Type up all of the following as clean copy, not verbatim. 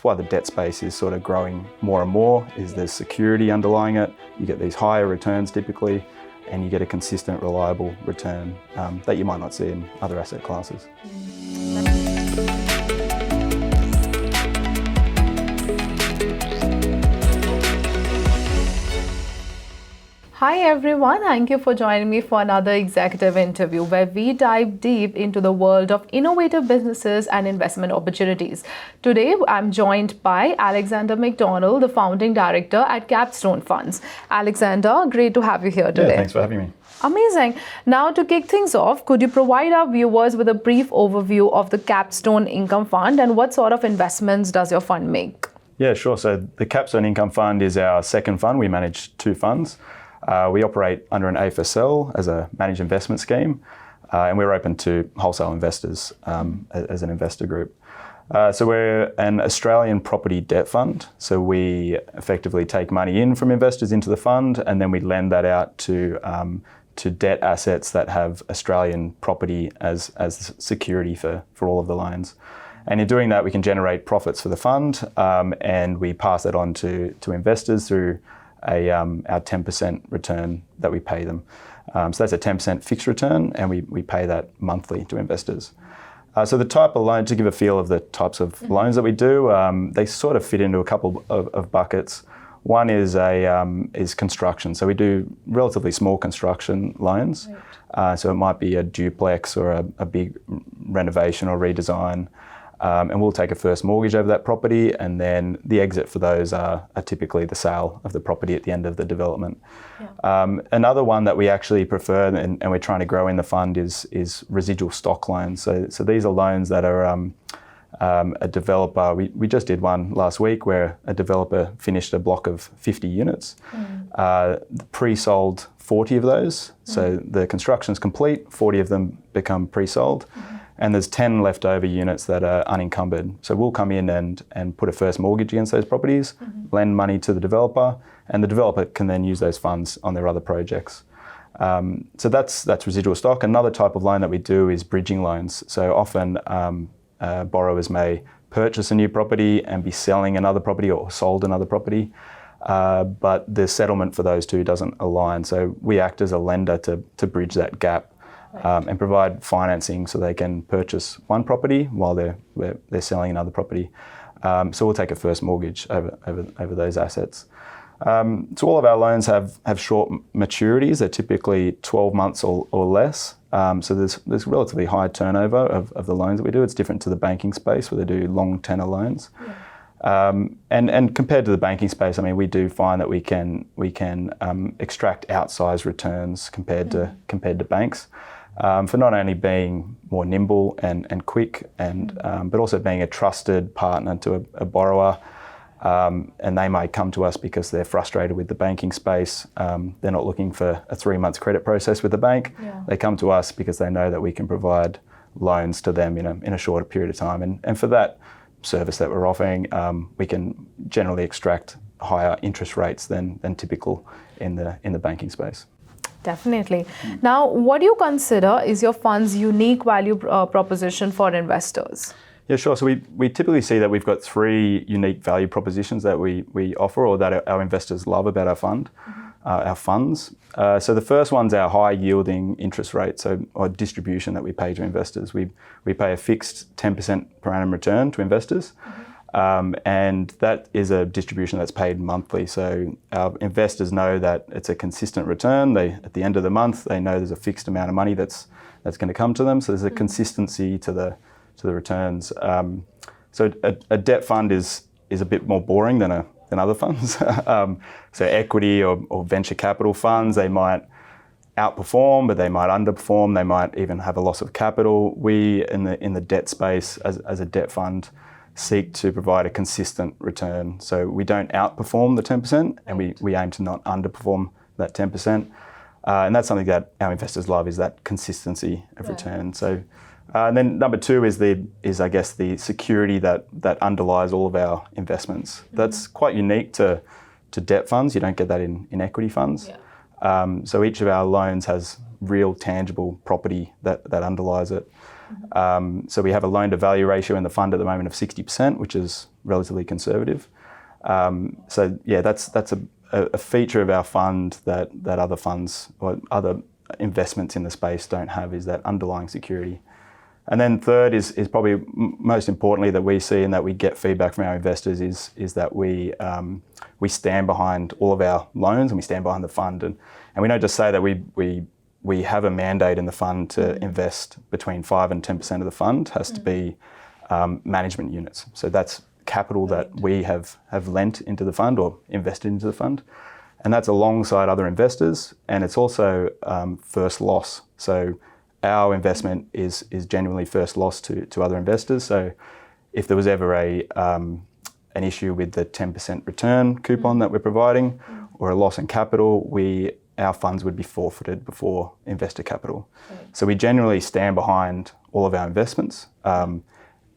It's why the debt space is sort of growing more and more, is there's security underlying it. You get these higher returns typically, and you get a consistent, reliable return that you might not see in other asset classes. Hi everyone, thank you for joining me for another executive interview where we dive deep into the world of innovative businesses and investment opportunities. Today I'm joined by Alexander MacDonald, the founding director at Capstone Funds. Alexander, great to have you here today. Yeah, thanks for having me. Amazing. Now to kick things off, could you provide our viewers with a brief overview of the Capstone Income Fund and what sort of investments does your fund make? Yeah, sure. So the Capstone Income Fund is our second fund. We manage two funds. We operate under an AFSL as a managed investment scheme, and we're open to wholesale investors as an investor group. So we're an Australian property debt fund. So we effectively take money in from investors into the fund, and then we lend that out to debt assets that have Australian property as security for all of the loans. And in doing that, we can generate profits for the fund, and we pass that on to investors through our 10% return that we pay them. So that's a 10% fixed return, and we pay that monthly to investors. So the type of loan, to give a feel of the types of loans that we do, they sort of fit into a couple of buckets. One is construction. So we do relatively small construction loans. Right. So it might be a duplex or a big renovation or redesign. And we'll take a first mortgage over that property, and then the exit for those are typically the sale of the property at the end of the development. Yeah. Another one that we actually prefer and we're trying to grow in the fund is residual stock loans. So these are loans that are a developer. We just did one last week where a developer finished a block of 50 units, pre-sold 40 of those. So the construction's complete, 40 of them become pre-sold. And there's 10 leftover units that are unencumbered. So we'll come in and put a first mortgage against those properties, lend money to the developer, and the developer can then use those funds on their other projects. So that's residual stock. Another type of loan that we do is bridging loans. So often borrowers may purchase a new property and be selling another property or sold another property, but the settlement for those two doesn't align. So we act as a lender to bridge that gap. And provide financing so they can purchase one property while they're selling another property. So we'll take a first mortgage over those assets. So all of our loans have short maturities. They're typically 12 months or less. So there's relatively high turnover of the loans that we do. It's different to the banking space where they do long tenor loans. Yeah. And compared to the banking space, I mean, we do find that we can extract outsized returns compared to banks. For not only being more nimble and quick, but also being a trusted partner to a borrower. And they may come to us because they're frustrated with the banking space. They're not looking for a 3-month credit process with the bank. Yeah. They come to us because they know that we can provide loans to them in a shorter period of time. And for that service that we're offering, we can generally extract higher interest rates than typical in the banking space. Definitely. Now, what do you consider is your fund's unique value proposition for investors? Yeah, sure. So we typically see that we've got 3 unique value propositions that we offer or that our investors love about our fund, our funds. So the first one's our high yielding interest rate, or distribution that we pay to investors. We pay a fixed 10% per annum return to investors. And that is a distribution that's paid monthly. So our investors know that it's a consistent return. At the end of the month, they know there's a fixed amount of money that's going to come to them. So there's a consistency to the returns. So a debt fund is a bit more boring than other funds. So equity or venture capital funds, they might outperform, but they might underperform. They might even have a loss of capital. We in the debt space as a debt fund seek to provide a consistent return. So we don't outperform the 10%, and we aim to not underperform that 10%. And that's something that our investors love, is that consistency of return. So, and then number 2 is I guess the security that underlies all of our investments. That's quite unique to debt funds. You don't get that in equity funds. Yeah. So each of our loans has real tangible property that underlies it. So we have a loan to value ratio in the fund at the moment of 60%, which is relatively conservative. So yeah, that's a feature of our fund that other funds or other investments in the space don't have, is that underlying security. And then third is probably most importantly that we see and that we get feedback from our investors is that we stand behind all of our loans and we stand behind the fund, and we don't just say that we have a mandate in the fund to invest between 5 and 10% of the fund has to be management units. So that's capital that we have lent into the fund or invested into the fund, and that's alongside other investors, and it's also first loss. So our investment is genuinely first loss to other investors. So if there was ever an issue with the 10% return coupon that we're providing or a loss in capital, our funds would be forfeited before investor capital. Right. So we generally stand behind all of our investments.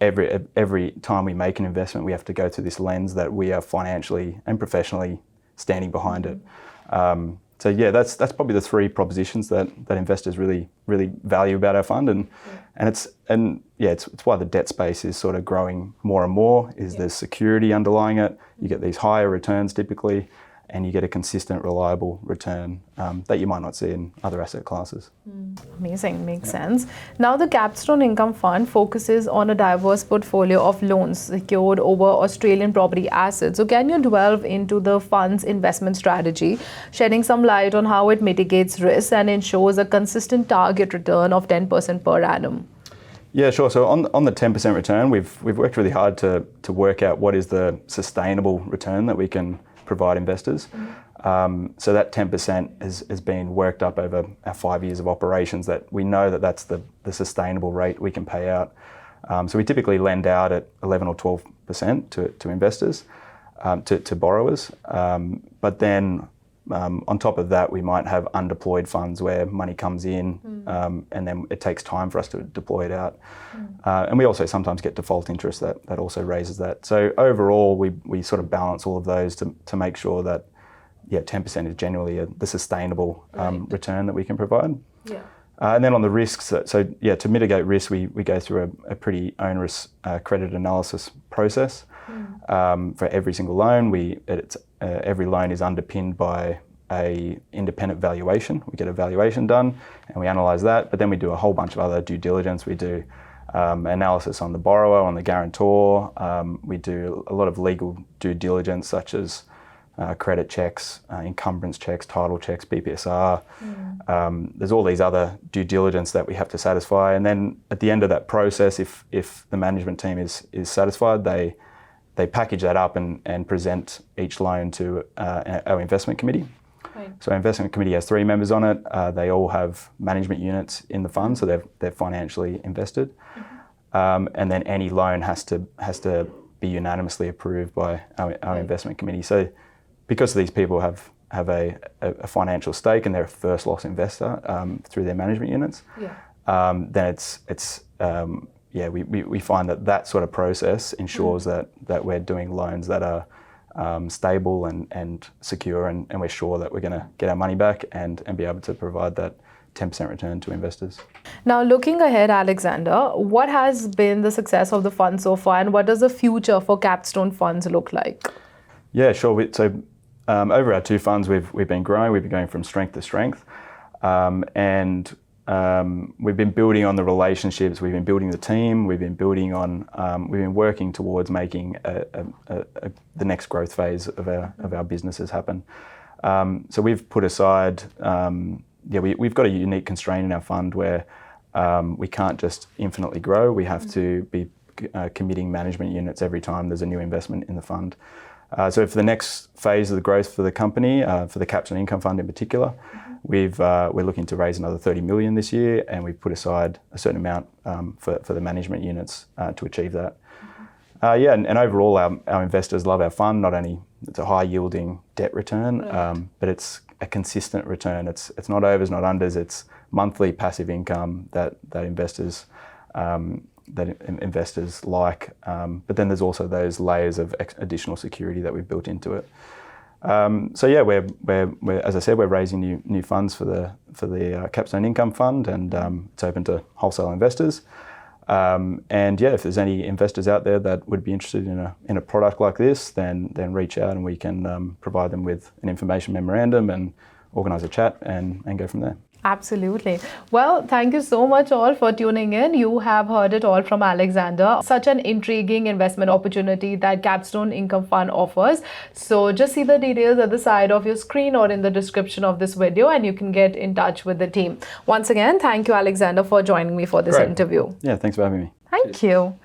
Every time we make an investment, we have to go through this lens that we are financially and professionally standing behind it. So yeah, that's probably the three propositions that investors really value about our fund, and it's why the debt space is sort of growing more and more. There's security underlying it. You get these higher returns typically, and you get a consistent, reliable return that you might not see in other asset classes. Amazing, makes sense. Now the Capstone Income Fund focuses on a diverse portfolio of loans secured over Australian property assets. So can you delve into the fund's investment strategy, shedding some light on how it mitigates risk and ensures a consistent target return of 10% per annum? Yeah, sure. So on the 10% return, we've worked really hard to work out what is the sustainable return that we can provide investors. So that 10% has been worked up over our 5 years of operations, that we know that that's the sustainable rate we can pay out. So we typically lend out at 11 or 12% to investors, to borrowers. But then on top of that, we might have undeployed funds where money comes in and then it takes time for us to deploy it out. And we also sometimes get default interest that also raises that. So overall, we sort of balance all of those to make sure that 10% is generally the sustainable return that we can provide. Yeah. And then on the risks, to mitigate risk, we go through a pretty onerous credit analysis process. For every single loan. Every loan is underpinned by a independent valuation. We get a valuation done and we analyse that, but then we do a whole bunch of other due diligence. We do analysis on the borrower, on the guarantor. We do a lot of legal due diligence such as credit checks, encumbrance checks, title checks, BPSR. There's all these other due diligence that we have to satisfy, and then at the end of that process, if the management team is satisfied, they package that up and present each loan to our investment committee. Right. So our investment committee has 3 members on it. They all have management units in the fund, so they're financially invested. And then any loan has to be unanimously approved by our investment committee. So because these people have a financial stake and they're a first loss investor through their management units, then we find that sort of process ensures that we're doing loans that are stable and secure, and we're sure that we're going to get our money back and be able to provide that 10% return to investors. Now, looking ahead, Alexander, what has been the success of the fund so far, and what does the future for Capstone funds look like? Yeah, sure. So over our 2 funds, we've been growing. We've been going from strength to strength, and we've been building on the relationships. We've been building the team. We've been building on. We've been working towards making the next growth phase of our businesses happen. So we've put aside. We've got a unique constraint in our fund where we can't just infinitely grow. We have to be committing management units every time there's a new investment in the fund. So for the next phase of the growth for the company, for the Capstone Income Fund in particular, we're looking to raise another 30 million this year, and we've put aside a certain amount for the management units to achieve that. And overall, our investors love our fund. Not only it's a high yielding debt return, but it's a consistent return. It's not overs, not unders. It's monthly passive income that investors like. But then there's also those layers of additional security that we've built into it. We're as I said, we're raising new funds for the Capstone Income Fund, and it's open to wholesale investors. And yeah, if there's any investors out there that would be interested in a product like this, then reach out and we can provide them with an information memorandum and organise a chat and go from there. Absolutely. Well, thank you so much all for tuning in. You have heard it all from Alexander. Such an intriguing investment opportunity that Capstone Income Fund offers. So just see the details at the side of your screen or in the description of this video, and you can get in touch with the team. Once again, thank you, Alexander, for joining me for this interview. Yeah, thanks for having me. Thank you.